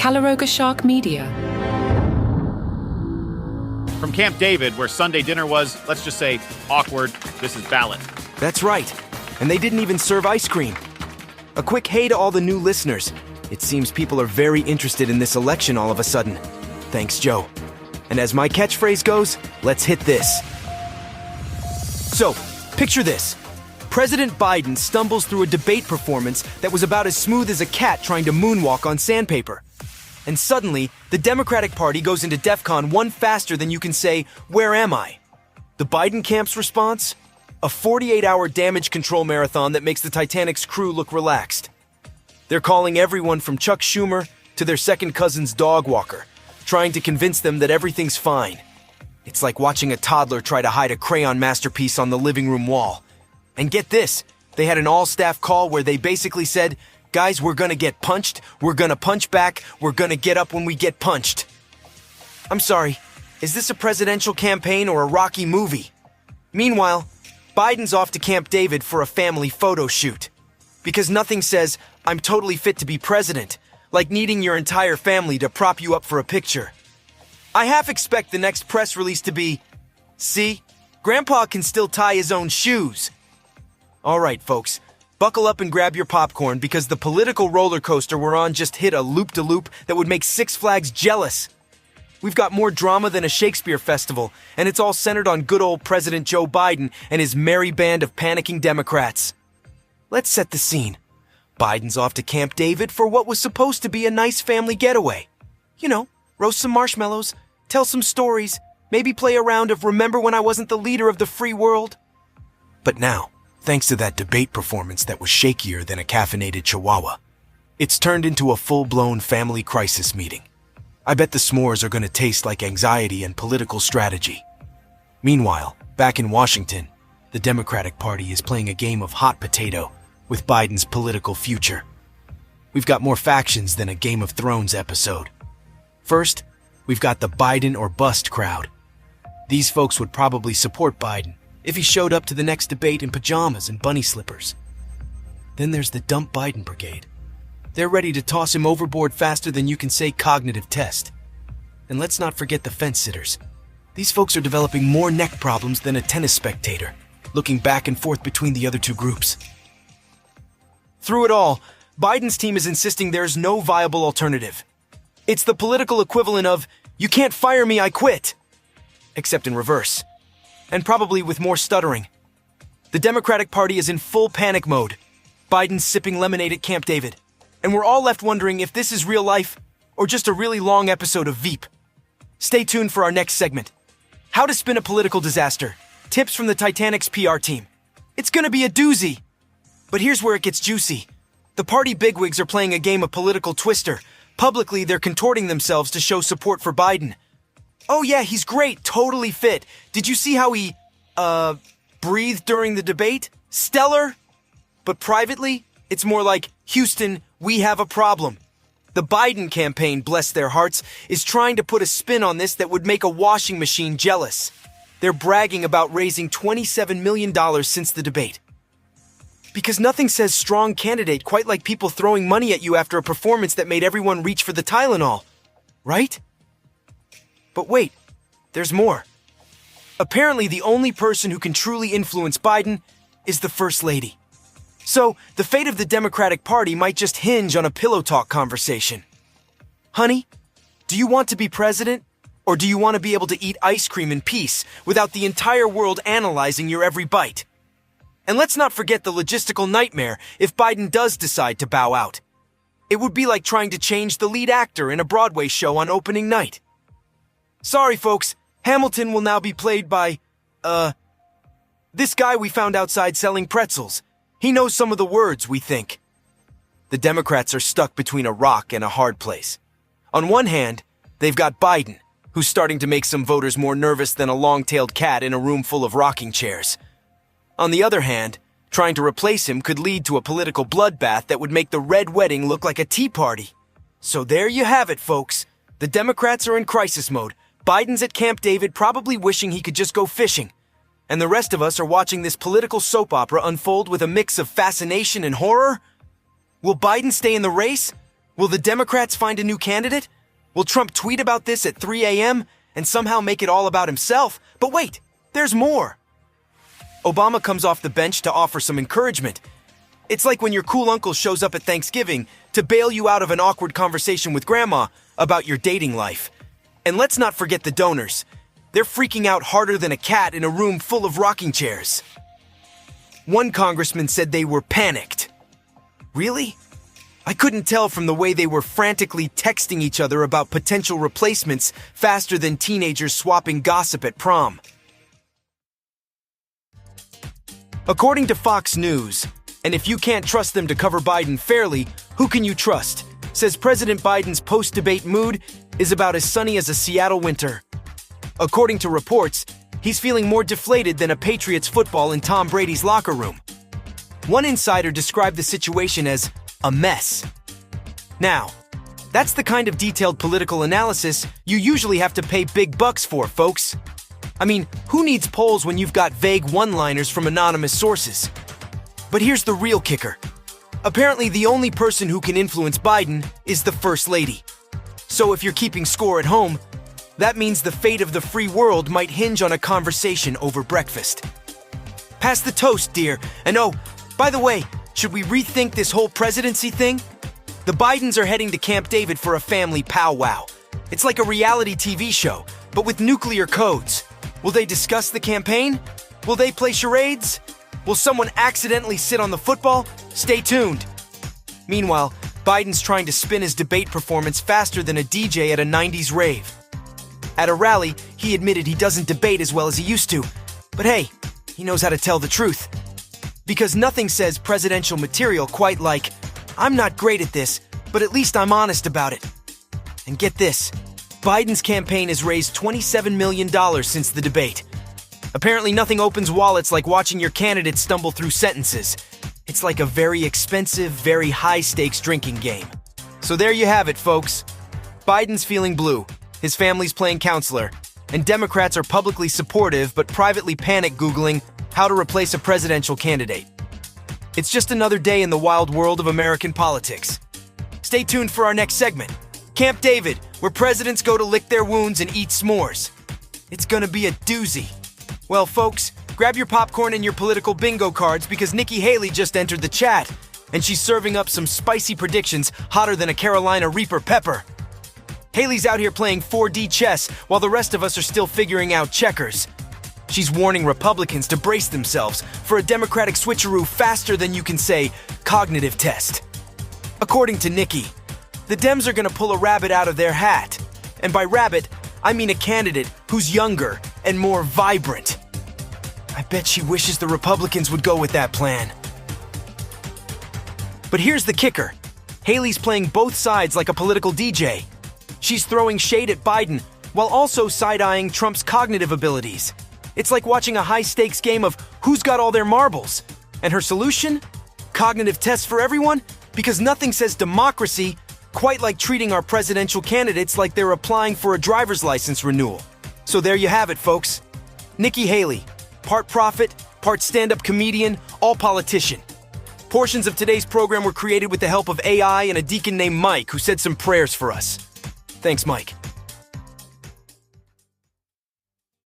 Calaroga Shark Media. From Camp David, where Sunday dinner was, let's just say, awkward, this is Ballot. That's right. And they didn't even serve ice cream. A quick hey to all the new listeners. It seems people are very interested in this election all of a sudden. Thanks, Joe. And as my catchphrase goes, let's hit this. So, picture this. President Biden stumbles through a debate performance that was about as smooth as a cat trying to moonwalk on sandpaper. And suddenly, the Democratic Party goes into DEFCON 1 faster than you can say, "Where am I?" The Biden camp's response? A 48-hour damage control marathon that makes the Titanic's crew look relaxed. They're calling everyone from Chuck Schumer to their second cousin's dog walker, trying to convince them that everything's fine. It's like watching a toddler try to hide a crayon masterpiece on the living room wall. And get this, they had an all-staff call where they basically said, "Guys, we're gonna get punched, we're gonna punch back, we're gonna get up when we get punched." I'm sorry, is this a presidential campaign or a Rocky movie? Meanwhile, Biden's off to Camp David for a family photo shoot. Because nothing says, "I'm totally fit to be president," like needing your entire family to prop you up for a picture. I half expect the next press release to be, "See, Grandpa can still tie his own shoes." All right, folks, buckle up and grab your popcorn because the political roller coaster we're on just hit a loop-de-loop that would make Six Flags jealous. We've got more drama than a Shakespeare festival, and it's all centered on good old President Joe Biden and his merry band of panicking Democrats. Let's set the scene. Biden's off to Camp David for what was supposed to be a nice family getaway. You know, roast some marshmallows, tell some stories, maybe play a round of Remember When I Wasn't the Leader of the Free World? But now, thanks to that debate performance that was shakier than a caffeinated chihuahua, it's turned into a full-blown family crisis meeting. I bet the s'mores are going to taste like anxiety and political strategy. Meanwhile, back in Washington, the Democratic Party is playing a game of hot potato with Biden's political future. We've got more factions than a Game of Thrones episode. First, we've got the Biden or bust crowd. These folks would probably support Biden if he showed up to the next debate in pajamas and bunny slippers. Then there's the Dump Biden Brigade. They're ready to toss him overboard faster than you can say cognitive test. And let's not forget the fence-sitters. These folks are developing more neck problems than a tennis spectator, looking back and forth between the other two groups. Through it all, Biden's team is insisting there's no viable alternative. It's the political equivalent of, "You can't fire me, I quit." Except in reverse. And probably with more stuttering. The Democratic Party is in full panic mode. Biden's sipping lemonade at Camp David. And we're all left wondering if this is real life or just a really long episode of Veep. Stay tuned for our next segment. How to spin a political disaster. Tips from the Titanic's PR team. It's gonna be a doozy. But here's where it gets juicy. The party bigwigs are playing a game of political twister. Publicly, they're contorting themselves to show support for Biden. "Oh yeah, he's great, totally fit. Did you see how he, breathed during the debate? Stellar." But privately, it's more like, "Houston, we have a problem." The Biden campaign, bless their hearts, is trying to put a spin on this that would make a washing machine jealous. They're bragging about raising $27 million since the debate. Because nothing says strong candidate quite like people throwing money at you after a performance that made everyone reach for the Tylenol, right? But wait, there's more. Apparently, the only person who can truly influence Biden is the First Lady. So, the fate of the Democratic Party might just hinge on a pillow talk conversation. "Honey, do you want to be president? Or do you want to be able to eat ice cream in peace without the entire world analyzing your every bite?" And let's not forget the logistical nightmare if Biden does decide to bow out. It would be like trying to change the lead actor in a Broadway show on opening night. Sorry, folks, Hamilton will now be played by, this guy we found outside selling pretzels. He knows some of the words, we think. The Democrats are stuck between a rock and a hard place. On one hand, they've got Biden, who's starting to make some voters more nervous than a long-tailed cat in a room full of rocking chairs. On the other hand, trying to replace him could lead to a political bloodbath that would make the Red Wedding look like a tea party. So there you have it, folks. The Democrats are in crisis mode. Biden's at Camp David probably wishing he could just go fishing. And the rest of us are watching this political soap opera unfold with a mix of fascination and horror? Will Biden stay in the race? Will the Democrats find a new candidate? Will Trump tweet about this at 3 a.m. and somehow make it all about himself? But wait, there's more. Obama comes off the bench to offer some encouragement. It's like when your cool uncle shows up at Thanksgiving to bail you out of an awkward conversation with grandma about your dating life. And let's not forget the donors. They're freaking out harder than a cat in a room full of rocking chairs. One congressman said they were panicked. Really? I couldn't tell from the way they were frantically texting each other about potential replacements faster than teenagers swapping gossip at prom. According to Fox News, and if you can't trust them to cover Biden fairly, who can you trust? Says President Biden's post-debate mood is about as sunny as a Seattle winter. According to reports, he's feeling more deflated than a Patriots football in Tom Brady's locker room. One insider described the situation as a mess. Now, that's the kind of detailed political analysis you usually have to pay big bucks for, folks. I mean, who needs polls when you've got vague one-liners from anonymous sources? But here's the real kicker. Apparently, the only person who can influence Biden is the First Lady. So if you're keeping score at home, that means the fate of the free world might hinge on a conversation over breakfast. Pass the toast, dear. And oh, by the way, should we rethink this whole presidency thing? The Bidens are heading to Camp David for a family powwow. It's like a reality TV show, but with nuclear codes. Will they discuss the campaign? Will they play charades? Will someone accidentally sit on the football? Stay tuned. Meanwhile, Biden's trying to spin his debate performance faster than a DJ at a 90s rave. At a rally, he admitted he doesn't debate as well as he used to. But hey, he knows how to tell the truth. Because nothing says presidential material quite like, I'm not great at this, but at least I'm honest about it. And get this, Biden's campaign has raised $27 million since the debate. Apparently nothing opens wallets like watching your candidate stumble through sentences. It's like a very expensive, very high-stakes drinking game. So there you have it, folks. Biden's feeling blue, his family's playing counselor, and Democrats are publicly supportive but privately panic-Googling how to replace a presidential candidate. It's just another day in the wild world of American politics. Stay tuned for our next segment, Camp David, where presidents go to lick their wounds and eat s'mores. It's gonna be a doozy. Well, folks, grab your popcorn and your political bingo cards because Nikki Haley just entered the chat, and she's serving up some spicy predictions hotter than a Carolina Reaper pepper. Haley's out here playing 4D chess while the rest of us are still figuring out checkers. She's warning Republicans to brace themselves for a Democratic switcheroo faster than you can say cognitive test. According to Nikki, the Dems are gonna pull a rabbit out of their hat. And by rabbit, I mean a candidate who's younger and more vibrant. I bet she wishes the Republicans would go with that plan. But here's the kicker. Haley's playing both sides like a political DJ. She's throwing shade at Biden while also side-eyeing Trump's cognitive abilities. It's like watching a high-stakes game of who's got all their marbles. And her solution? Cognitive tests for everyone? Because nothing says democracy quite like treating our presidential candidates like they're applying for a driver's license renewal. So there you have it, folks. Nikki Haley, part prophet, part stand-up comedian, all politician. Portions of today's program were created with the help of AI and a deacon named Mike who said some prayers for us. Thanks, Mike.